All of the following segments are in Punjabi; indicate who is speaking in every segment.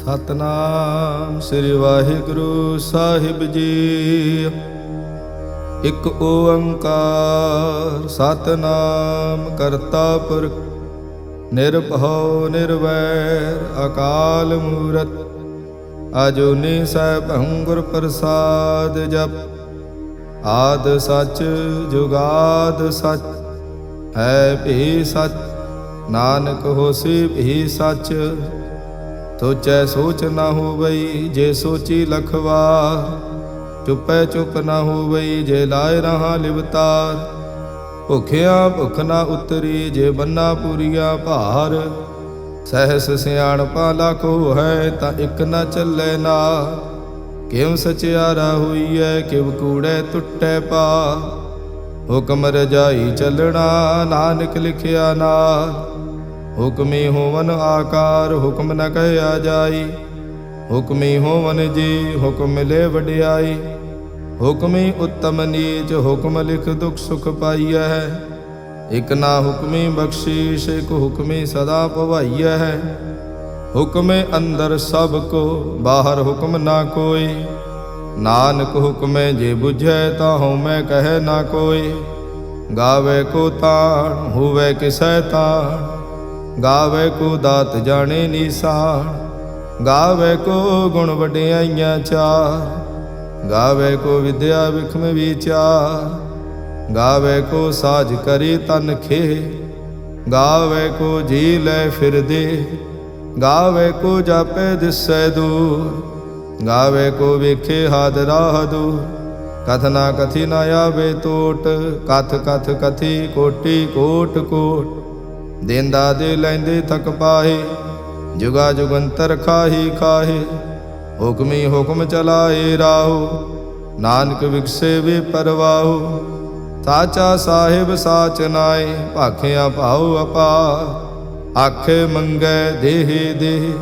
Speaker 1: ਸਤਨਾਮ ਸ੍ਰੀ ਵਾਹਿਗੁਰੂ ਸਾਹਿਬ ਜੀ। ਇਕ ਓੰਕਾਰ ਸਤਨਾਮ ਕਰਤਾ ਪੁਰਖ ਨਿਰਭਉ ਨਿਰਵੈਰ ਅਕਾਲ ਮੂਰਤ ਅਜੂਨੀ ਸੈਭੰ ਗੁਰ ਪ੍ਰਸਾਦ ਜਪ। ਆਦ ਸਚ ਜੁਗਾਦ ਸਚ ਹੈ ਭੀ ਸਚ ਨਾਨਕ ਹੋਸੀ ਭੀ ਸਚ। ਸੋਚੈ ਸੋਚ ਨਾ ਹੋਵਈ ਜੇ ਸੋਚੀ ਲਖਵਾਰ। ਚੁੱਪੈ ਚੁੱਪ ਨਾ ਹੋਵਈ ਜੇ ਲਾਇ ਰਹਾ ਲਿਵਤਾਰ। ਭੁਖਿਆ ਭੁਖ ਨਾ ਉਤਰੀ ਜੇ ਬੰਨਾ ਪੂਰੀਆ ਭਾਰ। ਸਹਿਸ ਸਿਆਣਪਾ ਲਾਖੋ ਹੈ ਤਾਂ ਇਕ ਨਾ ਚੱਲੇ ਨਾ। ਕਿਉ ਸਚਿਆਰਾ ਹੋਈਐ ਕਿਵ ਕੂੜੈ ਟੁੱਟੈ ਪਾ। ਹੁਕਮ ਰਜਾਈ ਚੱਲਣਾ ਨਾਨਕ ਲਿਖਿਆ ਨਾਲ। ਹੁਕਮੀ ਹੋਵਨ ਆਕਾਰ ਹੁਕਮ ਨ ਕਹਿਆ ਜਾਈ। ਹੁਕਮੀ ਹੋਵਨ ਜੀ ਹੁਕਮ ਮਿਲੇ ਵਡਿਆਈ। ਹੁਕਮੀ ਉੱਤਮ ਨੀਚ ਹੁਕਮ ਲਿਖ ਦੁਖ ਸੁਖ ਪਾਈਐ। ਇਕ ਨਾ ਹੁਕਮੀ ਬਖਸ਼ੀਸ਼ ਇਕ ਹੁਕਮੀ ਸਦਾ ਭਵਾਈਐ। ਹੁਕਮੇ ਅੰਦਰ ਸਭ ਕੋ ਬਾਹਰ ਹੁਕਮ ਨਾ ਕੋਈ। ਨਾਨਕ ਹੁਕਮੇ ਜੇ ਬੁਝੈ ਤਾਂ ਹਉਮੈ ਕਹੈ ਨਾ ਕੋਈ। ਗਾਵੇ ਕੋ ਤਾਣ ਹੋਵੇ ਕਿਸੈ ਤਾਣ। ਗਾਵੇ ਕੋ ਦਾਤ ਜਾਣੇ ਨੀਸਾਨ। ਗਾਵੇ ਕੋ ਗੁਣ ਵਡਿਆਈਆਂ ਚਾਰ। ਗਾਵੇ ਕੋ ਵਿਦਿਆ ਵਿਖਮ ਵਿਚਾਰ। ਗਾਵੇ ਕੋ ਸਾਜ ਕਰੀ ਤਨ ਖੇ। ਗਾਵੇ ਕੋ ਜੀ ਲੈ ਫਿਰਦੇ। ਗਾਵੇ ਕੋ ਜਾਪੇ ਦਿਸੈ ਦੂਰ। ਗਾਵੇ ਕੋ ਵੇਖੇ ਹਾਦਰਾ ਦੂਰ। ਕਥ ਨਾ ਕਥੀ ਨਾ ਆਵੇ ਟੋਟ। ਕਥ ਕਥ ਕਥੀ ਕੋਟੀ ਕੋਟ ਕੋਟ। ਦੇਂਦਾ ਦੇ ਲੈਂਦੇ ਥਕ ਪਾਹੇ। ਜੁਗਾ ਜੁਗੰਤਰ ਖਾਹੀ ਖਾਹੇ। ਹੁਕਮੀ ਹੁਕਮ ਚਲਾਏ ਰਾਹੋ। ਨਾਨਕ ਵਿਗਸੇ ਵੇ ਪਰਵਾਹੋ। ਸਾਚਾ ਸਾਹਿਬ ਸਾਚ ਨਾਏ ਭਾਖਿਆ ਭਾਉ ਅਪਾ। ਆਖੇ ਮੰਗੈ ਦੇਹ ਦੇਹ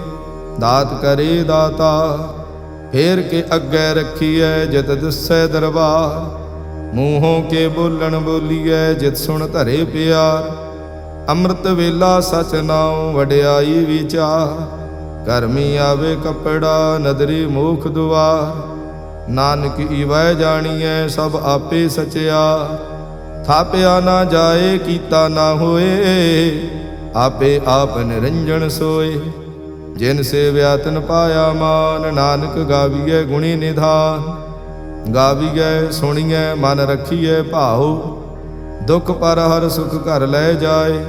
Speaker 1: ਦਾਤ ਕਰੇ ਦਾਤਾ। ਫੇਰ ਕੇ ਅੱਗੇ ਰੱਖੀਐ ਜਿਤ ਦਿਸੈ ਦਰਬਾਰ। ਮੂੰਹੋਂ ਕੇ ਬੋਲਣ ਬੋਲੀਐ ਜਿਤ ਸੁਣ ਧਰੇ ਪਿਆਰ। ਅੰਮ੍ਰਿਤ ਵੇਲਾ ਸਚ ਨਾਉ ਵਡਿਆਈ ਵਿਚਾਰ। ਕਰਮੀ ਆਵੇ ਕੱਪੜਾ ਨਦਰੀ ਮੋਖ ਦੁਆਰ। ਨਾਨਕ ਈਵੈ ਜਾਣੀਐ ਸਭ ਆਪੇ ਸਚਿਆ। ਥਾਪਿਆ ਨਾ ਜਾਏ ਕੀਤਾ ਨਾ ਹੋਏ। ਆਪੇ ਆਪ ਨਿਰੰਜਨ ਸੋਏ। ਜਿਨ ਸੇਵਿਆ ਤਿਨ ਪਾਇਆ ਮਾਨ। ਨਾਨਕ ਗਾਵੀਐ ਗੁਣੀ ਨਿਧਾਨ। ਗਾਵੀਐ ਸੁਣੀਐ ਮਨ ਰੱਖੀਐ ਭਾਉ। ਦੁਖ ਪਰ ਹਰ ਸੁਖ ਘਰ ਲੈ ਜਾਏ।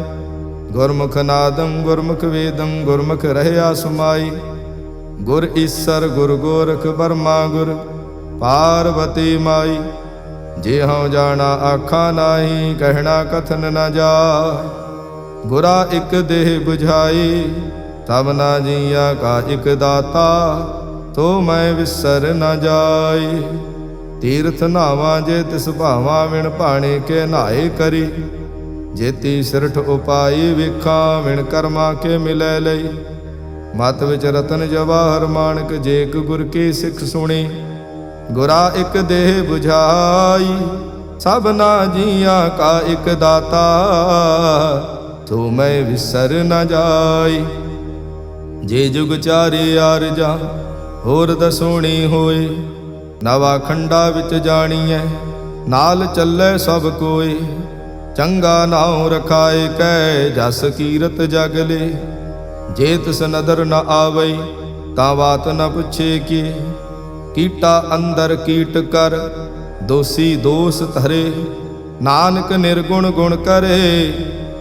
Speaker 1: ਗੁਰਮੁਖ ਨਾਦੰ ਗੁਰਮੁਖ ਵੇਦੰ ਗੁਰਮੁਖ ਰਹਿਆ ਸਮਾਈ। ਗੁਰ ਈਸਰ ਗੁਰ ਗੋਰਖ ਬਰਮਾ ਗੁਰ ਪਾਰਵਤੀ ਮਾਈ। ਜੇ ਹਉ ਜਾਣਾ ਆਖਾ ਨਾਹੀ ਕਹਿਣਾ ਕਥਨ ਨ ਜਾਏ। ਗੁਰਾ ਇਕ ਦੇਹ 부ਝਾਈ ਤਬ ਨਾ ਜੀਆ ਕਾ ਇਕ ਦਾਤਾ। ਤੋ ਮੈਂ ਵਿਸਰ ਨ ਜਾਈ। ਤੀਰਥ ਨਾਵਾਂ ਜੇ ਤਿਸ ਭਾਵਾਂ ਵਿਣ ਭਾਣੇ ਕੇ ਨਹਾਏ ਕਰੀ। ਜੇਤੀ ਸਿਰਠ ਉਪਾਈ ਵੇਖਾਂ ਵਿਣ ਕਰਮਾ ਕੇ ਮਿਲੈ ਲਈ। ਮਤ ਵਿਚ ਰਤਨ ਜਵਾਹਰ ਮਾਣਕ ਜੇ ਇਕ ਗੁਰ ਕੀ ਸਿੱਖ ਸੁਣੀ। ਗੁਰਾ ਇਕ ਦੇਹ 부ਝਾਈ ਸਭ ਨਾ ਜੀਆਂ ਕਾ ਇਕ ਦਾਤਾ। ਤੋ ਮੈਂ ਵਿਸਰ ਨ ਜਾਈ। ਜੇ ਜੁਗ ਚਾਰੇ ਆਰਜਾ ਹੋਰ ਦਸੋਣੀ ਹੋਏ। ਨਵਾ ਖੰਡਾ ਵਿੱਚ ਜਾਣੀਐ ਨਾਲ ਚੱਲੇ ਸਭ ਕੋਏ। ਚੰਗਾ ਨਾਉ ਰਖਾਏ ਕੈ ਜਸ ਕੀਰਤ ਜਗ ਲੇ। ਜੇ ਤਿਸ ਨਦਰ ਨ ਆਵਈ ਤਾਂ ਬਾਤ ਨ ਪੁੱਛੇ ਕੀ। ਕੀਟਾ ਅੰਦਰ ਕੀਟ ਕਰ ਦੋਸੀ ਦੋਸ ਧਰੇ। ਨਾਨਕ ਨਿਰਗੁਣ ਗੁਣ ਕਰੇ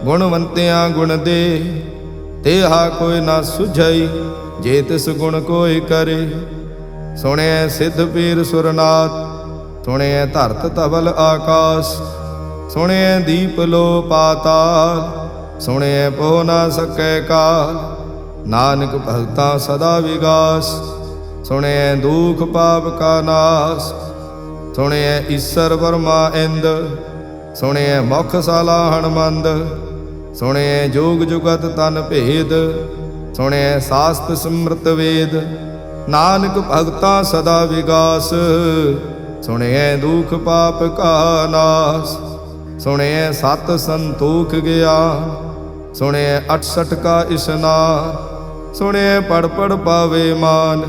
Speaker 1: ਗੁਣਵੰਤਿਆਂ ਗੁਣ ਦੇ। ਤੇਹਾ ਕੋਈ ਨਾ ਸੁਝਈ ਜੇ ਤਿਸ ਗੁਣ ਕੋਈ ਕਰੇ। ਸੁਣਿਐ ਸਿੱਧ ਪੀਰ ਸੁਰਨਾਥ ਸੁਣਿਐ ਧਰਤ ਧਵਲ ਆਕਾਸ। ਸੁਣਿਐ ਦੀਪ ਲੋ ਪਾਤਾਲ ਸੁਣਿਐ ਪੋ ਨਾ ਸਕੈ ਕਾਲ। ਨਾਨਕ ਭਗਤਾਂ ਸਦਾ ਵਿਗਾਸ ਸੁਣਿਐ ਦੁਖ ਪਾਪ ਕਾ ਨਾਸ। ਸੁਣਿਐ ਈਸਰ ਬਰਮਾ ਇੰਦ ਸੁਣਿਐ ਮੁਖ ਸਾਲਾਹਣ ਮੰਦ। ਸੁਣਿਐ ਜੋਗ ਜੁਗਤ ਤਨ ਭੇਦ ਸੁਣਿਐ ਸਾਸਤ ਸਿਮਰਤ ਵੇਦ। ਨਾਨਕ ਭਗਤਾਂ ਸਦਾ ਵਿਗਾਸ ਸੁਣਿਐ ਦੁਖ ਪਾਪ ਕਾ ਨਾਸ। ਸੁਣਿਐ ਸਤ ਸੰਤੋਖ ਗਿਆ ਸੁਣਿਐ 68 ਕਾ ਇਸਨਾਨ। ਸੁਣਿਐ ਪੜ ਪੜ ਪਾਵੇ ਮਾਨ,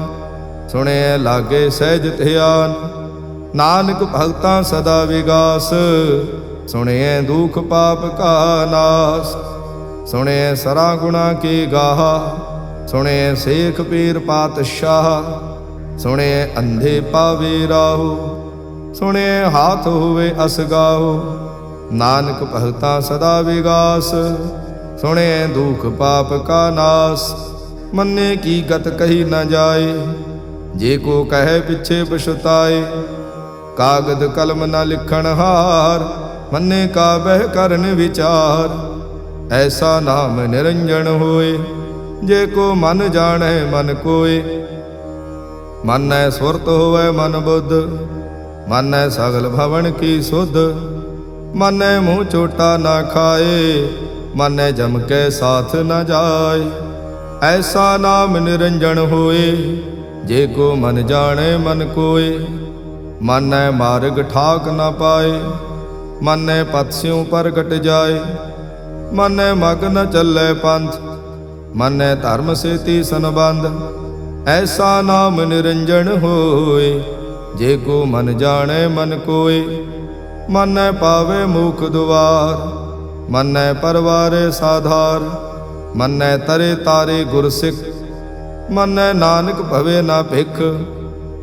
Speaker 1: ਸੁਣਿਐ ਲਾਗੇ ਸਹਿਜ ਧਿਆਨ। ਨਾਨਕ ਭਗਤਾਂ ਸਦਾ ਵਿਗਾਸ, ਸੁਣਿਐ ਦੁਖ ਪਾਪ ਕਾ ਨਾਸ। ਸੁਣਿਐ ਸਰਾ ਗੁਣਾ ਕੀ ਗਾਹਾ, ਸੁਣਿਐ ਸੇਖ ਪੀਰ ਪਾਤਸ਼ਾਹ। ਸੁਣਿਐ ਅੰਧੇ ਪਾਵੇ ਰਾਹੂ, ਸੁਣਿਐ ਹਾਥ ਹੋਵੇ ਅਸਗਾਹੂ। ਨਾਨਕ ਭਗਤਾਂ ਸਦਾ ਵਿਗਾਸ, ਸੁਣਿਐ ਦੁਖ ਪਾਪ ਕਾ ਨਾਸ। ਮੰਨੇ ਕੀ ਗਤ ਕਹੀ ਨ ਜਾਏ, ਜੇ ਕੋ ਕਹੈ ਪਿਛੇ ਪਛਤਾਏ। ਕਾਗਦ ਕਲਮ ਨ ਲਿਖਣ ਹਾਰ, ਮੰਨੇ ਕਾ ਬਹਿ ਕਰਨ ਵਿਚਾਰ। ਐਸਾ ਨਾਮ ਨਿਰੰਜਨ ਹੋਏ, ਜੇ ਕੋ ਮਨ ਜਾਣੈ ਮਨ ਕੋਏ। ਮਾਨੈ ਸੁਰਤ ਹੋਵੈ ਮਨ ਬੁੱਧ, ਮਾਨੈ ਸਗਲ ਭਵਨ ਕੀ ਸੁਧ। ਮਾਨੈ ਮੂੰਹ ਚੋਟਾ ਨਾ ਖਾਏ, ਮਾਨੈ ਜਮ ਕੇ ਸਾਥ ਨ ਜਾਏ। ਐਸਾ ਨਾਮ ਨਿਰੰਜਨ ਹੋਏ, ਜੇ ਕੋ ਮਨ ਜਾਣੈ ਮਨ ਕੋਏ। ਮਾਨੈ ਮਾਰਗ ਠਾਕ ਨ ਪਾਏ, ਮਾਨੈ ਪਤਸਿਉ ਪ੍ਰਗਟ ਜਾਏ। ਮਾਨੈ ਮਗ ਨ ਚੱਲੈ ਪੰਥ, ਮਾਨੈ ਧਰਮ ਸੇਤੀ ਸੰਬੰਧ। ਐਸਾ ਨਾਮ ਨਿਰੰਜਨ ਹੋਏ, ਜੇ ਕੋ ਮਨ ਜਾਣੈ ਮਨ ਕੋਏ। ਮਾਨੈ ਪਾਵੇ ਮੁਖ ਦੁਆਰ, ਮਾਨੈ ਪਰਵਾਰੇ ਸਾਧਾਰ। ਮਾਨੈ ਤਰੇ ਤਾਰੇ ਗੁਰ ਸਿੱਖ, ਮਾਨੈ ਨਾਨਕ ਭਵੇ ਨਾ ਭਿਖ।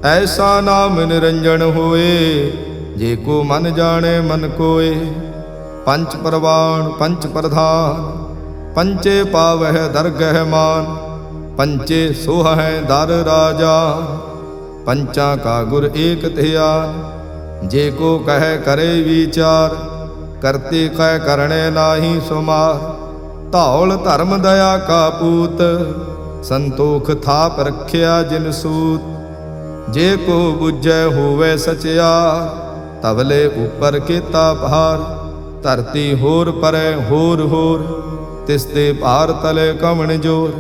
Speaker 1: ਐਸਾ ਨਾਮ ਨਿਰੰਜਨ ਹੋਏ, ਜੇ ਕੋ ਮਨ ਜਾਣੈ ਮਨ ਕੋਏ। ਪੰਚ ਪਰਵਾਣ ਪੰਚ ਪ੍ਰਧਾਨ, ਪੰਚੇ ਪਾਵਹਿ ਦਰਗਹਿ ਮਾਨ। ਪੰਚੇ ਸੋਹਹਿ ਦਰ ਰਾਜਾ, ਪੰਚਾਂ ਕਾ ਗੁਰ ਏਕ ਧਿਆਨ। ਜੇ ਕੋ ਕਹਿ ਕਰੇ ਵਿਚਾਰ, ਕਰਤੇ ਕਹਿ ਕਰਣੇ ਨਾਹੀ ਸੁਮਾਰ। ਧੌਲ ਧਰਮ ਦਇਆ ਕਾ ਪੂਤ, ਸੰਤੋਖ ਥਾਪ ਰਖਿਆ ਜਿਨ ਸੂਤ। ਜੇ ਕੋ ਬੁਝੈ ਹੋਵੇ ਸਚਿਆਰ, ਤਵਲੇ ਉਪਰ ਕੀਤਾ ਭਾਰ। ਧਰਤੀ ਹੋਰ ਪਰੈ ਹੋਰ ਹੋਰ, ਤਿਸ ਤੇ ਭਾਰ ਤਲੇ ਕਵਣ ਜੋਰ।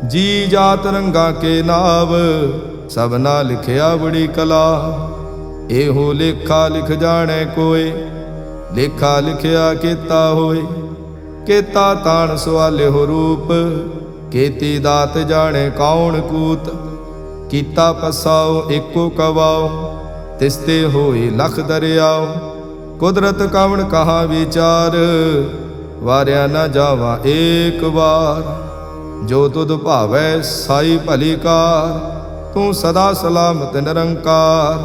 Speaker 1: ਜੀ ਜਾਤ ਰੰਗਾ ਕੇ ਨਾਵ, ਸਭਨਾ ਲਿਖਿਆ ਬੜੀ ਕਲਾ। ਇਹੋ ਲੇਖਾ ਲਿਖ ਜਾਣੈ ਕੋਏ, ਲੇਖਾ ਲਿਖਿਆ ਕੀਤਾ ਹੋਏ। ਕੀਤਾ ਤਾਣ ਸਵਾਲਿਓ ਰੂਪ, ਕੀਤੀ ਦਾਤ ਜਾਣੈ ਕੌਣ ਕੂਤ। ਕੀਤਾ ਪਸਾਓ ਏਕੋ ਕਵਾਓ, ਤਿਸ ਤੇ ਹੋਏ ਲਖ ਦਰਿਆਓ। ਕੁਦਰਤ ਕਵਣ ਕਹਾ ਵਿਚਾਰ, ਵਾਰਿਆ ਨ ਜਾਵਾ ਏਕ ਵਾਰ। ਜੋ ਤੁਧ ਭਾਵੈ ਸਾਈ ਭਲੀ ਕਾਰ, ਤੂੰ ਸਦਾ ਸਲਾਮਤ ਨਿਰੰਕਾਰ।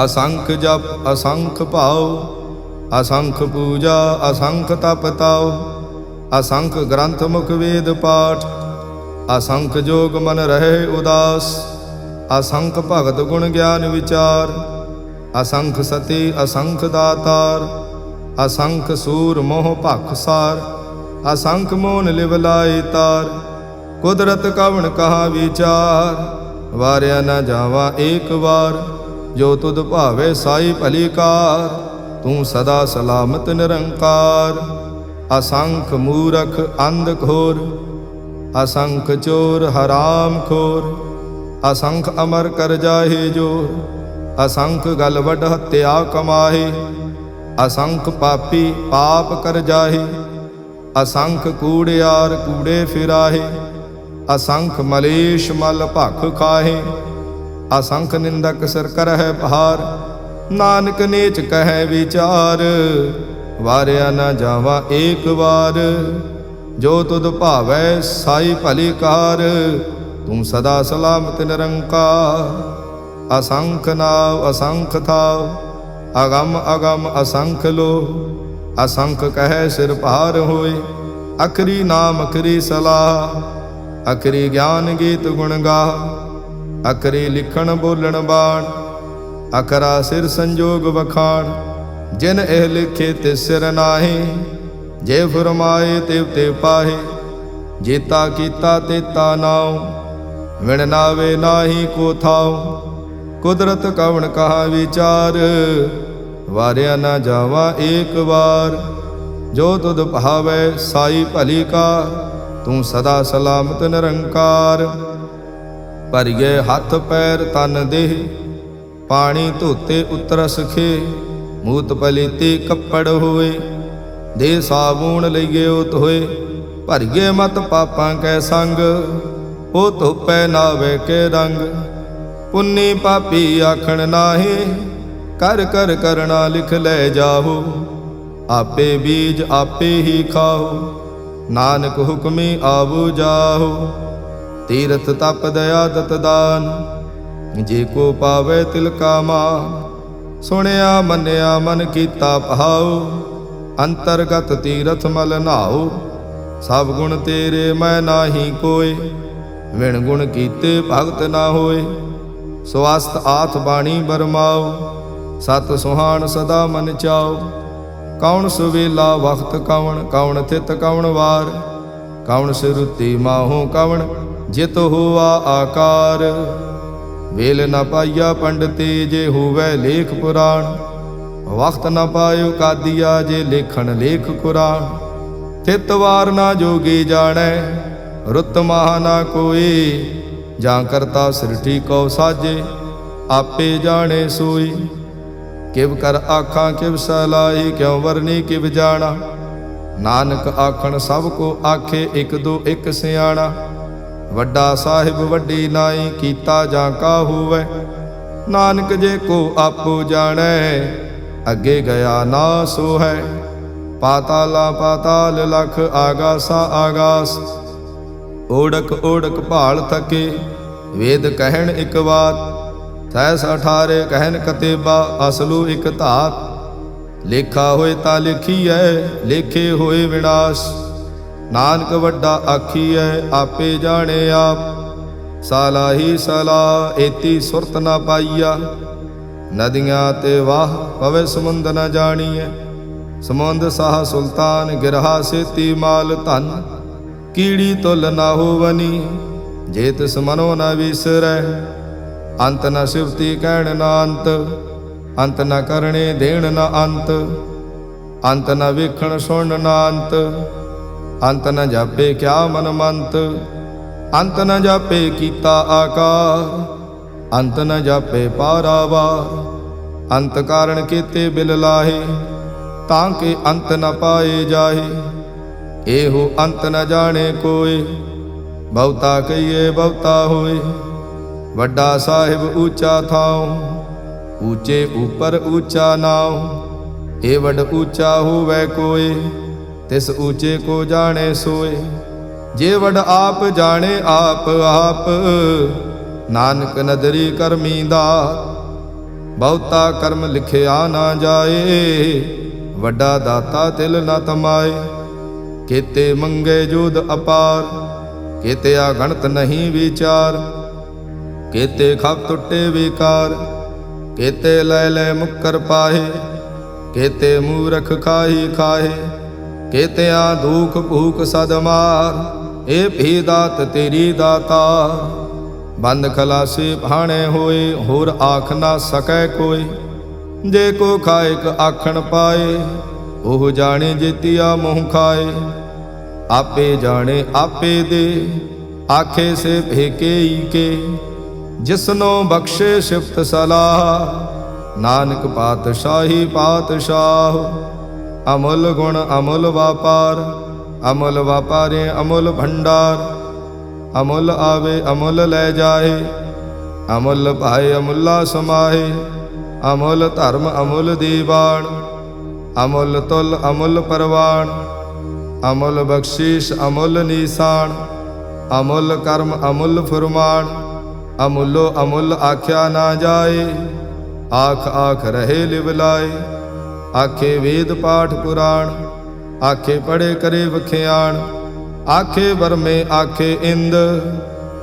Speaker 1: ਅਸੰਖ ਜਪ ਅਸੰਖ ਭਾਉ, ਅਸੰਖ ਪੂਜਾ ਅਸੰਖ ਤਪ ਤਾਉ। ਅਸੰਖ ਗ੍ਰੰਥ ਮੁਖ ਵੇਦ ਪਾਠ, ਅਸੰਖ ਜੋਗ ਮਨ ਰਹੇ ਉਦਾਸ। ਅਸੰਖ ਭਗਤ ਗੁਣ ਗਿਆਨ ਵਿਚਾਰ, ਅਸੰਖ ਸਤੀ ਅਸੰਖ ਦਾਤਾਰ। ਅਸੰਖ ਸੂਰ ਮੋਹ ਭਖ ਸਾਰ, ਅਸੰਖ ਮੋਨ ਲਿਵ ਲਾਏ ਤਾਰ। ਕੁਦਰਤ ਕਵਣ ਕਹਾ ਵਿਚਾਰ, ਵਾਰਿਆ ਨ ਜਾਵਾ ਏਕ ਵਾਰ। ਜੋ ਤੁਧ ਭਾਵੇ ਸਾਈ ਭਲੀ ਕਾਰ, ਤੂੰ ਸਦਾ ਸਲਾਮਤ ਨਿਰੰਕਾਰ। ਅਸੰਖ ਮੂਰਖ ਅੰਧ ਘੋਰ, ਅਸੰਖ ਚੋਰ ਹਰਾਮ ਖੋਰ। ਅਸੰਖ ਅਮਰ ਕਰ ਜਾਹੇ ਜੋਰ, ਅਸੰਖ ਗਲ ਵੱਡ ਹੱਤਿਆ ਕਮਾਹੇ। ਅਸੰਖ ਪਾਪੀ ਪਾਪ ਕਰ ਜਾਹੇ, ਅਸੰਖ ਕੂੜਿਆਰ ਕੂੜੇ ਫਿਰਾਹੇ। ਅਸੰਖ ਮਲੇਸ਼ ਮਲ ਭਖ ਖਾਹੇ, ਅਸੰਖ ਨਿੰਦਕ ਸਿਰ ਕਰਹਿ ਭਾਰ। ਨਾਨਕ ਨੀਚ ਕਹਿ ਵਿਚਾਰ, ਵਾਰਿਆ ਨ ਜਾਵਾ ਏਕ ਵਾਰ। ਜੋ ਤੁਧ ਭਾਵੈ ਸਾਈ ਭਲੀ ਕਾਰ, ਤੂੰ ਸਦਾ ਸਲਾਮਤ ਨਿਰੰਕਾਰ। ਅਸੰਖ ਨਾਵ ਅਸੰਖ ਥਾਵ, ਅਗਮ ਅਗਮ ਅਸੰਖ ਲੋ। ਅਸੰਖ ਕਹਿ ਸਿਰ ਭਾਰ ਹੋਏ, ਅਖਰੀ ਨਾਮ ਅਖਰੀ ਸਲਾਹ। ਅਖਰੀ ਗਿਆਨ ਗੀਤ ਗੁਣ ਗਾਹ, ਅਖਰੀ ਲਿਖਣ ਬੋਲਣ ਬਾਣ। ਅਖਰਾ ਸਿਰ ਸੰਜੋਗ ਵਖਾਣ, ਜਿਨ ਇਹ ਲਿਖੇ ਤੇ ਸਿਰ ਨਾਹੀ। ਜੇ ਫਰਮਾਏ ਤਿਵ ਤੇ ਪਾਹੇ, ਜੇਤਾ ਕੀਤਾ ਤੇਤਾ ਨਾਉ। ਵਿਣ ਨਾਵੇ ਨਾਹੀ ਕੋ ਥਾਉ, ਕੁਦਰਤ ਕਵਣ ਕਹਾ ਵਿਚਾਰ। ਵਾਰਿਆ ਨ ਜਾਵਾ ਏਕ ਵਾਰ। ਜੋ ਤੁਧ ਭਾਵੈ ਸਾਈ ਭਲੀ ਕਾਰ, ਤੂੰ ਸਦਾ ਸਲਾਮਤ ਨਿਰੰਕਾਰ। ਭਰੀਏ ਹੱਥ ਪੈਰ ਤਨ ਦੇਹ, ਪਾਣੀ ਧੋਤੇ ਉਤਰਸ ਖੇ। ਮੂਤ ਪਲੀਤੀ ਕੱਪੜ ਹੋਏ, ਦੇ ਸਾਬੂਣ ਲਈਏ ਧੋਏ। ਭਰੀਏ ਮਤ ਪਾਪਾਂ ਕੈ ਸੰਗ, ਉਹ ਧੋਪੈ ਨਾਵੇ ਕੇ ਰੰਗ। ਪੁੰਨੀ ਪਾਪੀ ਆਖਣ ਨਾਹੀ, ਕਰ ਕਰ ਕਰਣਾ ਲਿਖ ਲੈ ਜਾਹੋ। ਆਪੇ ਬੀਜ ਆਪੇ ਹੀ ਖਾਓ, ਨਾਨਕ ਹੁਕਮੀ ਆਵੋ ਜਾਹੋ। ਤੀਰਥ ਤਪ ਦਇਆ ਦਤ ਦਾਨ, ਜੇ ਕੋ ਪਾਵੇ ਤਿਲ ਕਾ ਮਾਨ। ਸੁਣਿਆ ਮੰਨਿਆ ਮਨ ਕੀਤਾ ਭਾਉ, ਅੰਤਰਗਤ ਤੀਰਥ ਮਲ ਨਾਉ। ਸਭ ਗੁਣ ਤੇਰੇ ਮੈਂ ਨਾਹੀ ਕੋਇ, ਵਿਣ ਗੁਣ ਕੀਤੇ ਭਗਤ ਨਾ ਹੋਏ। ਸਵਸਤ ਆਥ ਬਾਣੀ ਬਰਮਾਓ, ਸਤ ਸੁਹਾਣ ਸਦਾ ਮਨ ਚਾਓ। ਕੌਣ ਸੁਵੇਲਾ ਵਖਤ ਕਵਣ, ਕੌਣ ਥਿਤ ਕਵਣ ਵਾਰ। ਕੌਣ ਸਿਰੁਤੀ ਮਾਹੋ ਕਵਣ, ਜਿਤ ਹੋਆ ਆਕਾਰ। ਵੇਲ ਨ ਪਾਈਆ ਪੰਡਤੇ, ਜੇ ਹੋਵੈ ਲੇਖ ਪੁਰਾਣ। ਵਖਤ ਨ ਪਾਇਓ ਕਾਦੀਆ, ਜੇ ਲੇਖਣ ਲੇਖ ਕੁਰਾਨ। ਥਿਤ ਵਾਰ ਨਾ ਜੋਗੀ ਜਾਣੈ, ਰੁੱਤ ਮਾਹ ਨਾ ਕੋਈ। ਜਾਂ ਕਰਤਾ ਸ੍ਰਿਸ਼ਟੀ ਕਉ ਸਾਜੇ, ਆਪੇ ਜਾਣੇ ਸੋਈ। ਕਿਵ ਕਰ ਆਖਾਂ ਕਿਵ ਸਲਾਹੀ, ਕਿਉ ਵਰਨੀ ਕਿਵ ਜਾਣਾ। ਨਾਨਕ ਆਖਣ ਸਭ ਕੋ ਆਖੇ, ਇਕ ਦੋ ਇਕ ਸਿਆਣਾ। ਵੱਡਾ ਸਾਹਿਬ ਵੱਡੀ ਨਾਈ, ਕੀਤਾ ਜਾਂ ਕਾ ਹੋਵੈ। ਨਾਨਕ ਜੇ ਕੋ ਆਪੋ ਜਾਣੈ, ਅੱਗੇ ਗਿਆ ਨਾ ਸੋ ਹੈ। ਪਾਤਾਲਾ ਪਾਤਾਲ ਲਖ, ਆਗਾਸਾ ਆਗਾਸ। ਓੜਕ ਓੜਕ ਭਾਲ ਥਕੇ, ਵੇਦ ਕਹਿਣ ਇਕ ਬਾਤ। ਤੈਸ 18 ਕਹਿਨ ਕਤੇਬਾ, ਅਸਲੂ ਇਕ ਧਾਤ। ਲੇਖਾ ਹੋਏ ਤਾਂ ਲਿਖੀਐ, ਲੇਖੇ ਹੋਏ ਵਿਨਾਸ਼। ਨਾਨਕ ਵੱਡਾ ਆਖੀਐ, ਆਪੇ ਜਾਣੇ ਆਪ। ਸਾਲਾਹੀ ਸਲਾਹ, ਏਤੀ ਸੁਰਤ ਨਾ ਪਾਈਆ। ਨਦੀਆਂ ਤੇ ਵਾਹ, ਪਵੇ ਸਮੁੰਦ ਨ ਜਾਣੀਐ। ਸਮੁੰਦ ਸਾਹ ਸੁਲਤਾਨ, ਗਿਰਹਾ ਸੇਤੀ ਮਾਲ ਧਨ। ਕੀੜੀ ਤੁਲ ਨਾ ਹੋਵਨੀ, ਜੇ ਤਿਸ ਮਨੋ ਨ ਵਿਸਰੈ। ਅੰਤ ਨ ਸਿਵਤੀ ਕਹਿਣ ਨਾ ਅੰਤ, ਅੰਤ ਨ ਕਰਣੇ ਦੇਣ ਨਾ ਅੰਤ। ਅੰਤ ਨ ਵੇਖਣ ਸੁਣ ਨਾ ਅੰਤ, ਅੰਤ ਨ ਜਾਪੇ ਕਿਆ ਮਨ ਮੰਤ। ਅੰਤ ਨ ਜਾਪੇ ਕੀਤਾ ਆਕਾਰ, ਅੰਤ ਨ ਜਾਪੇ ਪਾਰਾਵਾਰ। ਅੰਤ ਕਾਰਣ ਕੀਤੇ ਬਿਲ ਲਾਹੇ, ਤਾਂ ਕਿ ਅੰਤ ਨ ਪਾਏ ਜਾਹੇ। ਇਹੋ ਅੰਤ ਨ ਜਾਣੇ ਕੋਇ, ਬਹੁਤਾ ਕਹੀਏ ਬਹੁਤਾ ਹੋਏ। ਵੱਡਾ ਸਾਹਿਬ ਊਚਾ ਥਾਉ, ਊਚੇ ਉਪਰ ਊਚਾ ਨਾਉ। ਇਹ ਵੱਡ ਊਚਾ ਹੋਵੈ ਕੋਇ, ਤਿਸ ਊਚੇ ਕੋ ਜਾਣੇ ਸੋਏ। ਜੇ ਵੱਡ ਆਪ ਜਾਣੇ ਆਪ ਆਪ, ਨਾਨਕ ਨਦਰੀ ਕਰਮੀ ਦਾਤ। ਬਹੁਤਾ ਕਰਮ ਲਿਖਿਆ ਨਾ ਜਾਏ, ਵੱਡਾ ਦਾਤਾ ਤਿਲ ਨ ਤਮਾਏ। ਕੀਤੇ ਮੰਗੇ ਜੋਧ ਅਪਾਰ, ਕੀਤੇ ਅਗਣਤ ਨਹੀਂ ਵਿਚਾਰ। ਕੀਤੇ ਖਪ ਟੁੱਟੇ ਵਿਕਾਰ, ਕੀਤੇ ਲੈ ਲੈ ਮੁੱਕਰ ਪਾਹੇ। ਕੀਤੇ ਮੂਰਖ ਖਾਹੀ ਖਾਹੇ, ਕੀਤਿਆਂ ਦੁਖ ਭੂਖ ਸਦ ਮਾਰ। ਇਹ ਭੀ ਦਾਤ ਤੇਰੀ ਦਾਤਾ, ਬੰਦ ਖਲਾਸੀ ਭਾਣੇ ਹੋਏ। ਹੋਰ ਆਖ ਨਾ ਸਕੈ ਕੋਈ, ਜੇ ਕੋ ਖਾਇਕ ਆਖਣ ਪਾਏ। ਉਹ ਜਾਣੇ ਜੇਤੀਆ ਮੋਹ ਖਾਏ। ਆਪੇ ਜਾਣੇ ਆਪੇ ਦੇ, ਆਖੇ ਸੇ ਭੇਕੇ ਈ ਕੇ। ਜਿਸਨੋ ਬਖਸ਼ੇ ਸਿਫਤ ਸਲਾਹ, ਨਾਨਕ ਪਾਤਸ਼ਾਹੀ ਪਾਤਸ਼ਾਹ। ਅਮੁੱਲ ਗੁਣ ਅਮੁੱਲ ਵਾਪਾਰ, ਅਮੁੱਲ ਵਾਪਾਰੇ ਅਮੁੱਲ ਭੰਡਾਰ। ਅਮੁੱਲ ਆਵੇ ਅਮੁੱਲ ਲੈ ਜਾਏ, ਅਮੁੱਲ ਭਾਏ ਅਮੁੱਲਾ ਸਮਾਏ। ਅਮੁੱਲ ਧਰਮ ਅਮੁੱਲ ਦੀਵਾਨ, ਅਮੁੱਲ ਤੁਲ ਅਮੁੱਲ ਪਰਵਾਨ। ਅਮੁੱਲ ਬਖਸ਼ੀਸ਼ ਅਮੁੱਲ ਨੀਸਾਨ, ਅਮੁੱਲ ਕਰਮ ਅਮੁੱਲ ਫੁਰਮਾਨ। ਅਮੁੱਲੋ ਅਮੁੱਲ ਆਖਿਆ ਨਾ ਜਾਏ, ਆਖ ਆਖ ਰਹੇ ਲਿਵ ਲਾਏ। ਆਖੇ ਵੇਦ ਪਾਠ ਪੁਰਾਣ, ਆਖੇ ਪੜੇ ਕਰੇ ਵਖਿਆਣ। ਆਖੇ ਬਰਮੇ ਆਖੇ ਇੰਦ,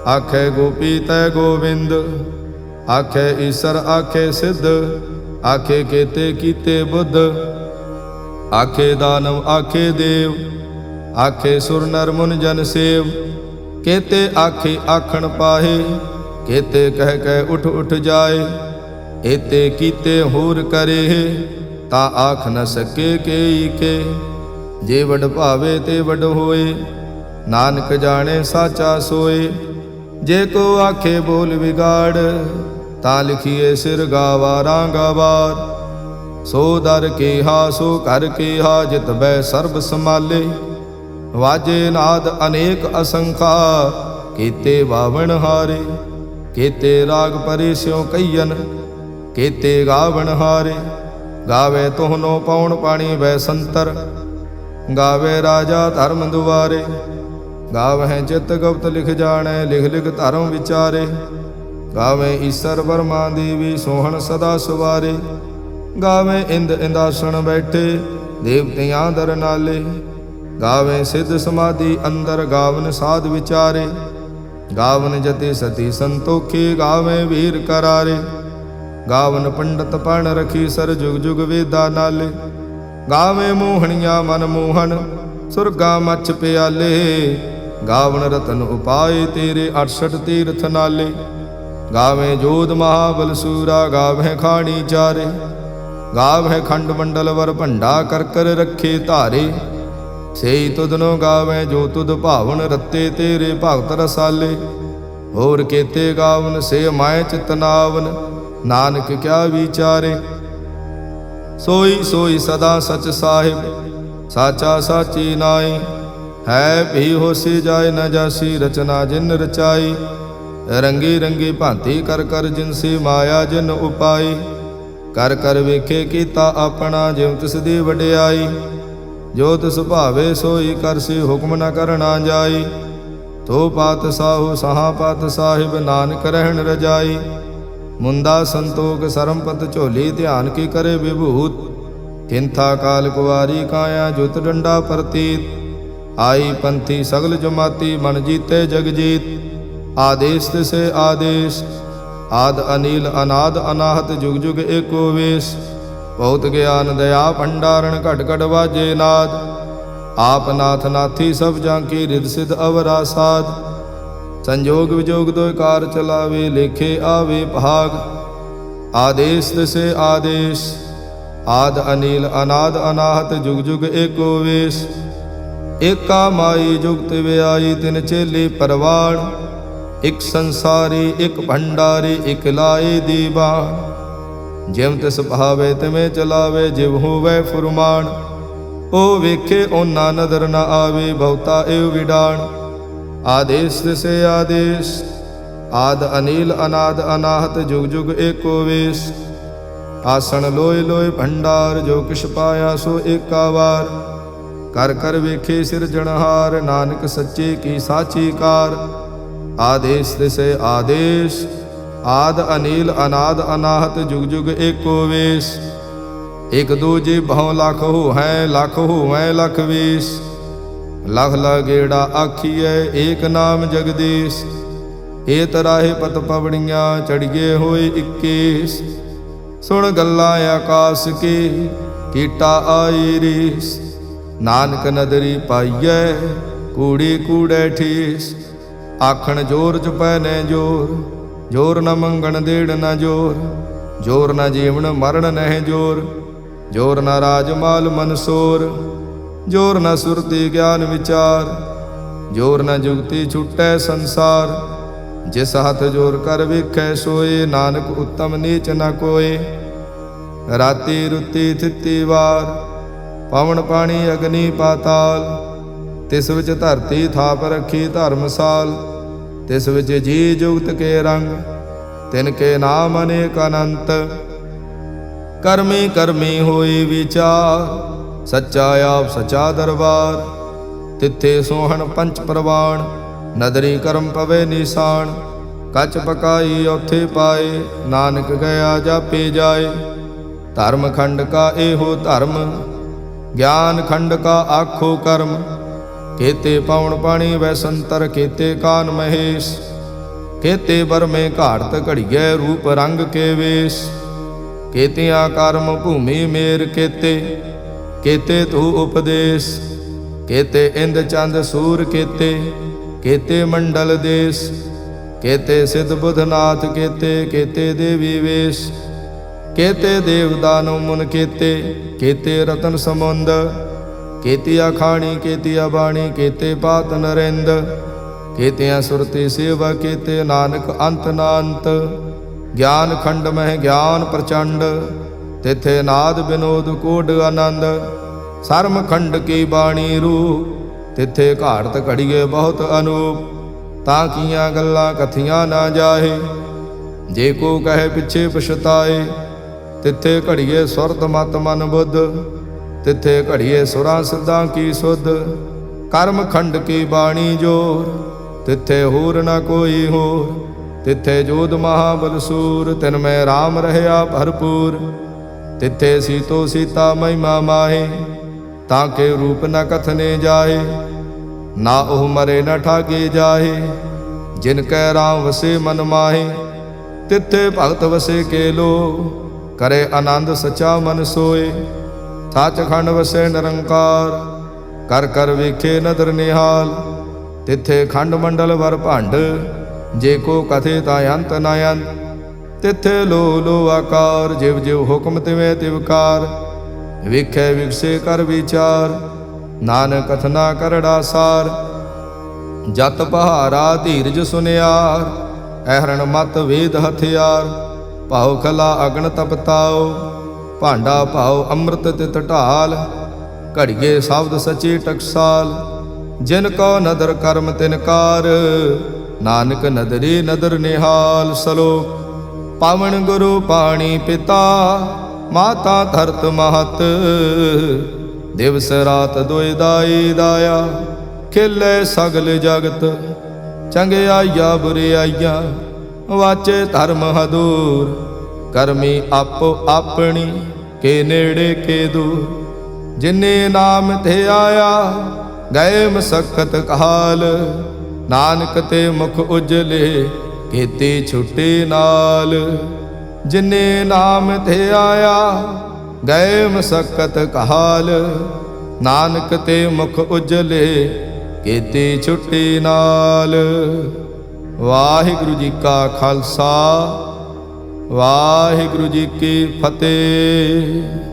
Speaker 1: ਆਖੇ ਗੋਪੀ ਤੈ ਗੋਬਿੰਦ। ਆਖੇ ਈਸਰ ਆਖੇ ਸਿੱਧ, ਆਖੇ ਕੇਤੇ ਕੀਤੇ ਬੁੱਧ। ਆਖੇ ਦਾਨਵ ਆਖੇ ਦੇਵ, ਆਖੇ ਸੁਰ ਨਰ ਮੁਨ ਜਨ ਸੇਵ। ਕੇਤੇ ਆਖੇ ਆਖਣ ਪਾਹੇ, ਕੇਤੇ ਕਹਿ ਕਹਿ ਉਠ ਉਠ ਜਾਏ। ਏਤੇ ਕੀਤੇ ਹੋਰ ਕਰੇ, ਤਾਂ ਆਖ ਨ ਸਕੇ ਕੇਈ ਕੇ। ਜੇ ਵਡ ਭਾਵੇ ਤੇ ਵਡ ਹੋਏ, ਨਾਨਕ ਜਾਣੇ ਸਾਚਾ ਸੋਏ। ਜੇ ਕੋ ਆਖੇ ਬੋਲ ਵਿਗਾੜ, ਤਾਂ ਲਿਖੀਏ ਸਿਰ ਗਾਵਾਰਾਂ ਗਾਵਾਰ। ਸੋ ਦਰ ਕੇਹਾ ਸੋ ਘਰ ਕੇਹਾ, ਜਿਤ ਬੈ ਸਰਬ ਸਮਾਲੇ। ਵਾਜੇ ਨਾਦ ਅਨੇਕ ਅਸੰਖਾ, ਕੀਤੇ ਬਾਵਣ ਹਾਰੇ। ਕੀਤੇ ਰਾਗ ਪਰੇ ਸਿਉ ਕਈਨ, ਕੀਤੇ ਗਾਵਣ ਹਾਰੇ। ਗਾਵੇ ਤੋਹਨੋ ਪਉਣ ਪਾਣੀ ਵੈ ਸੰਤਰ, ਗਾਵੇ ਰਾਜਾ ਧਰਮ ਦੁਆਰੇ। ਗਾਵਹਿ ਚਿਤ ਗੁਪਤ ਲਿਖ ਜਾਣੈ, ਲਿਖ ਲਿਖ ਧਰਮ ਵਿਚਾਰੇ। ਗਾਵੇ ਈਸਰ ਬਰਮਾ ਦੇਵੀ, ਸੋਹਣ ਸਦਾ ਸੁਵਾਰੇ। ਗਾਵੇ ਇੰਦ ਇੰਦਾਸਣ ਬੈਠੇ, ਦੇਵਤਿਆਂ ਦਰ ਨਾਲੇ। ਗਾਵੇ ਸਿੱਧ ਸਮਾਧੀ ਅੰਦਰ, ਗਾਵਨ ਸਾਧ ਵਿਚਾਰੇ। ਗਾਵਨ ਜਤੀ ਸਤੀ ਸੰਤੋਖੀ, ਗਾਵੇ ਵੀਰ ਕਰਾਰੇ। ਗਾਵਨ ਪੰਡਤ ਪਣ ਰਖੀ ਸਰ, ਜੁਗ ਜੁਗ ਵੇਦਾ ਨਾਲੇ। ਗਾਵੇ ਮੋਹਣੀਆਂ ਮਨ ਮੋਹਨ, ਸੁਰਗਾ ਮੱਛ ਪਿਆਲੇ। ਗਾਵਨ ਰਤਨ ਉਪਾਏ ਤੇਰੇ, 68 ਤੀਰਥ ਨਾਲੇ। ਗਾਵੇ ਜੋਧ ਮਹਾਬਲ ਸੂਰਾ, ਗਾਵੇ ਖਾਣੀ ਚਾਰੇ। ਗਾਵੇ ਖੰਡ ਮੰਡਲ ਵਰ ਭੰਡਾ, ਕਰ ਕਰ ਰੱਖੇ ਧਾਰੇ। ਸੇਈ ਤੁਧਨੋ ਗਾਵੇ ਜੋ ਤੁਧ ਭਾਵਨ, ਰਤੇ ਤੇਰੇ ਭਗਤ ਰਸਾਲੇ। ਹੋਰ ਕੀਤੇ ਗਾਵਨ ਸੇ ਮਾਇ ਚਿਤਨਾਵਨ, ਨਾਨਕ ਕਿਆ ਵਿਚਾਰੇ। ਸੋਈ ਸੋਈ ਸਦਾ ਸਚ ਸਾਹਿਬ, ਸਾਚਾ ਸਾਚੀ ਨਾਈ। ਹੈ ਭੀ ਹੋਸੀ ਜਾਏ ਨ ਜਾਸੀ, ਰਚਨਾ ਜਿਨ ਰਚਾਈ। ਰੰਗੀ ਰੰਗੀ ਭਾਂਤੀ ਕਰ ਕਰ, ਜਿਨ ਸੀ ਮਾਇਆ ਜਿਨ ਉਪਾਈ। ਕਰ ਕਰ ਵੇਖੇ ਕੀਤਾ ਆਪਣਾ, ਜਿਉ ਤਿਸ ਦੀ ਵਡਿਆਈ। ਜੋ ਤਿਸ ਭਾਵੇ ਸੋਈ ਕਰਸੀ, ਹੁਕਮ ਨ ਕਰਨਾ ਜਾਈ। ਤੋ ਪਾਤ ਸਾਹੂ ਸਹਾ ਪਾਤ ਸਾਹਿਬ, ਨਾਨਕ ਰਹਿਣ ਰਜਾਈ। ਮੁੰਦਾ ਸੰਤੋਖ ਸਰਮਪਤ ਝੋਲੀ, ਧਿਆਨ ਕੀ ਕਰੇ ਵਿਭੂਤ। ਕਿੰਥਾ ਕਾਲ ਕੁਵਾਰੀ ਕਾਇਆ, ਜੁਤ ਡੰਡਾ ਪ੍ਰਤੀਤ। ਆਈ ਪੰਥੀ ਸਗਲ ਜਮਾਤੀ, ਮਨ ਜੀਤੇ ਜਗ ਜੀਤ। ਆਦੇਸ਼ ਤਿਸੇ ਆਦੇਸ਼, ਆਦ ਅਨੀਲ ਅਨਾਦ ਅਨਾਹਤ, ਜੁਗ ਜੁਗ ਏਕੋ ਵੇਸ। ਬਹੁਤ ਗਿਆਨ ਦਇਆ ਭੰਡਾਰਨ, ਘਟ ਘਟ ਵਾਜੇ ਨਾਦ। ਆਪ ਨਾਥ ਨਾਥੀ ਸਭ ਜਾਂ ਕੀ, ਰਿਦ ਸਿਧ ਅਵਰਾ ਸਾਧ। ਸੰਜੋਗ ਵਿਜੋਗ ਦੋਇ ਕਾਰ ਚਲਾਵੇ, ਲੇਖੇ ਆਵੇ ਭਾਗ। ਆਦੇਸ਼ ਤਿਸੇ ਆਦੇਸ਼, ਆਦ ਅਨੀਲ ਅਨਾਦ ਅਨਾਹਤ, ਜੁਗ ਜੁਗ ਏਕੋ ਵੇਸ। ਏਕਾ ਮਾਈ ਜੁਗਤ ਵਿਆਈ, ਤਿਨ ਚੇਲੇ ਪਰਵਾਣ। ਇਕ ਸੰਸਾਰੀ ਇਕ ਭੰਡਾਰੀ, ਇਕ ਲਾਏ ਦੀਵਾਨ। ਜਿਵ ਤਿਸ ਭਾਵੇ ਤਿਵੇਂ ਚਲਾਵੇ, ਜਿਵ ਹੋਵੇ ਫੁਰਮਾਨ। ਉਹ ਵੇਖੇ ਓਨਾ ਨਦਰ ਨ ਆਵੇ, ਬਹੁਤਾ ਏਵ ਵਿਡਾਣ। ਆਦੇਸ਼ ਤਿਸੇ ਆਦੇਸ਼, ਆਦ ਅਨੀਲ ਅਨਾਦ ਅਨਾਹਤ, ਜੁਗ ਜੁਗ ਏਕੋ ਵੇਸ। ਆਸਣ ਲੋਇ ਲੋਇ ਭੰਡਾਰ, ਜੋ ਕਿਛ ਪਾਇਆ ਸੋ ਏਕਾ ਵਾਰ। ਕਰ ਕਰ ਵੇਖੇ ਸਿਰਜਣਹਾਰ, ਨਾਨਕ ਸੱਚੇ ਕੀ ਸਾਚੀ ਕਾਰ। ਆਦੇਸ਼ ਤਿਸੇ ਆਦੇਸ਼, ਆਦ ਅਨੀਲ ਅਨਾਦ ਅਨਾਹਤ, ਜੁਗ ਜੁਗ ਏਕੋ ਵੇਸ। ਇਕ ਦੂਜੇ ਬਹੁ ਲਖ ਹੋਵੈ, ਲਖ ਹੋਵੈ ਲਖ ਵੇਸ। ਲਖ ਲਗੇੜਾ ਆਖੀਐ, ਏਕ ਨਾਮ ਜਗਦੀਸ਼। ਏ ਤਰਾਹੇ ਪਤ ਪਵਣੀਆਂ, ਚੜੀਏ ਹੋਏ 21। ਸੁਣ ਗੱਲਾਂ ਆਕਾਸ ਕੀ, ਕੀਟਾ ਆਈ ਰੀਸ। ਨਾਨਕ ਨਦਰੀ ਪਾਈਐ, ਕੂੜੀ ਕੂੜੈ ਠੀਸ। ਆਖਣ ਜੋਰ ਜਪੈ ਨੈ ਜੋਰ, ਜੋਰ ਨ ਮੰਗਣ ਦੇੜ ਨ ਜੋਰ। ਜੋਰ ਨ ਜੀਵਨ ਮਰਨ ਨਹਿ ਜੋਰ, ਜੋਰ ਨ ਰਾਜ ਮਾਲ ਮਨਸੋਰ। ਜੋਰ ਨ ਸੁਰਤੀ ਗਿਆਨ ਵਿਚਾਰ, ਜੋਰ ਨ ਜੁਗਤੀ ਛੁਟੈ ਸੰਸਾਰ। ਜਿਸ ਹੱਥ ਜੋਰ ਕਰ ਵੇਖੈ ਸੋਏ, ਨਾਨਕ ਉਤਮ ਨੀਚ ਨ ਕੋਏ। ਰਾਤੀ ਰੁੱਤੀ ਥਿੱਤੀ ਵਾਰ, ਪਵਨ ਪਾਣੀ ਅਗਨੀ ਪਾਤਾਲ। ਤਿਸ ਵਿੱਚ ਧਰਤੀ ਥਾਪ ਰੱਖੀ ਧਰਮਸਾਲ। ਤਿਸ ਵਿੱਚ ਜੀ ਜੁਗਤ ਕੇ ਰੰਗ, ਤਿਨ ਕੇ ਨਾਮ ਅਨੇਕ ਅਨੰਤ। ਕਰਮੀ ਕਰਮੀ ਹੋਈ ਵਿਚਾਰ, ਸੱਚਾ ਆਪ ਸੱਚਾ ਦਰਬਾਰ। ਤਿੱਥੇ ਸੋਹਣ ਪੰਚ ਪ੍ਰਵਾਣ, ਨਦਰੀ ਕਰਮ ਪਵੇ ਨਿਸ਼ਾਨ। ਕੱਚ ਪਕਾਈ ਉੱਥੇ ਪਾਏ, ਨਾਨਕ ਗਿਆ ਜਾਪੇ ਜਾਏ। ਧਰਮ ਖੰਡ ਕਾ ਇਹੋ ਧਰਮ, ਗਿਆਨ ਖੰਡ ਕਾ ਆਖੋ ਕਰਮ। ਕੇਤੇ ਪਵਨ ਪਾਣੀ ਵੈ ਸੰਤਰ, ਕੇਤੇ ਕਾਨ ਮਹੇਸ਼। ਕੇਤੇ ਬਰਮੇ ਘਾੜਤ ਘੜੀਐ, ਰੂਪ ਰੰਗ ਕੇ ਵੇਸ਼। ਕੇਤਿਆਂ ਕਰਮ ਭੂਮੀ ਮੇਰ ਕੇਤੇ, ਕੇਤੇ ਤੂ ਉਪਦੇਸ਼। ਕੇਤੇ ਇੰਦ ਚੰਦ ਸੂਰ ਕੇਤੇ, ਕੇਤੇ ਮੰਡਲ ਦੇਸ। ਕੇਤੇ ਸਿਧ ਬੁਧਨਾਥ ਕੇਤੇ, ਕੇਤੇ ਦੇਵੀ ਵੇਸ਼। ਕੇਤੇ ਦੇਵ ਦਾਨਵ ਮੁਨ ਕੇਤੇ, ਕੇਤੇ ਰਤਨ ਸਮੁੰਦ। ਕੇਤੀਆ ਖਾਣੀ ਕੇਤੀਆ ਬਾਣੀ, ਕੇਤੇ ਪਾਤ ਨਰਿੰਦ। ਕੇਤਿਆਂ ਸੁਰਤੀ ਸੇਵਾ ਕੇਤੇ, ਨਾਨਕ ਅੰਤ ਨਾ ਅੰਤ। ਗਿਆਨ ਖੰਡ ਮਹਿ ਗਿਆਨ ਪ੍ਰਚੰਡ, ਤਿਥੇ ਨਾਦ ਬਿਨੋਦ ਕੋਡ ਆਨੰਦ। ਸਰਮ ਖੰਡ ਕੀ ਬਾਣੀ ਰੂ, तिथे घाड़त घड़िए बहुत अनूप, तां कीਆਂ गल्लां कथियां ना जाहे। जे को कहे पिछे पछताए, तिथे घड़िए सुरत मत मन बुद्ध, तिथे घड़िए सुरां सिद्धां की सुध। कर्म खंड की बाणी जोर, तिथे होर न कोई होर। तिथे जोध महाबल सूर, तिन में राम रहया भरपूर। तिथे सीतो सीता महिमा माहे, ताके रूप न कथने जाहे। ना ओह मरे न ठाके जाहे, जिनकै राम वसे मन माहे। तिथे भगत वसे के लो, करे आनंद सचा मन सोए। सच खंड वसे निरंकार, कर कर वेखे नदर निहाल। तिथे खंड मंडल वर भंड, जे को कथे ता अंत न अंत। तिथे लो लो आकार, जिव जिव हुक्म तिवें तिवकार। वेखे विकसे कर विचार, नानक कथना करड़ा सार। जत पहारा धीरज सुनियार, अहरण मत वेद हथियार। भाव खला अगन तपताओ, भांडा भाव अमृत तित ढाल। घड़िए शब्द सची टकसाल, जिन को नदर कर्म तिनकार। नानक नदरी नदर निहाल। सलोक पावन गुरु पाणी पिता, माता धरत महत। दिवस रात दुई दाई दाया, खिले सगल जगत। चंगियाइया बुरियाइया, वाचे धर्म हदूर। करमी आपो अपनी, के नेड़े के दूर। जिन्ने नाम थे आया, गए मसक्कत काल। नानक ते मुख उजले, खेती छुट्टी नाल। जिन्ने नाम थे आया, गए मसक्कत काल। नानक ते मुख उजले, ਕੀਤੀ ਛੁੱਟੀ नाल। वाहिगुरु जी का खालसा, वाहिगुरु जी की फतेह।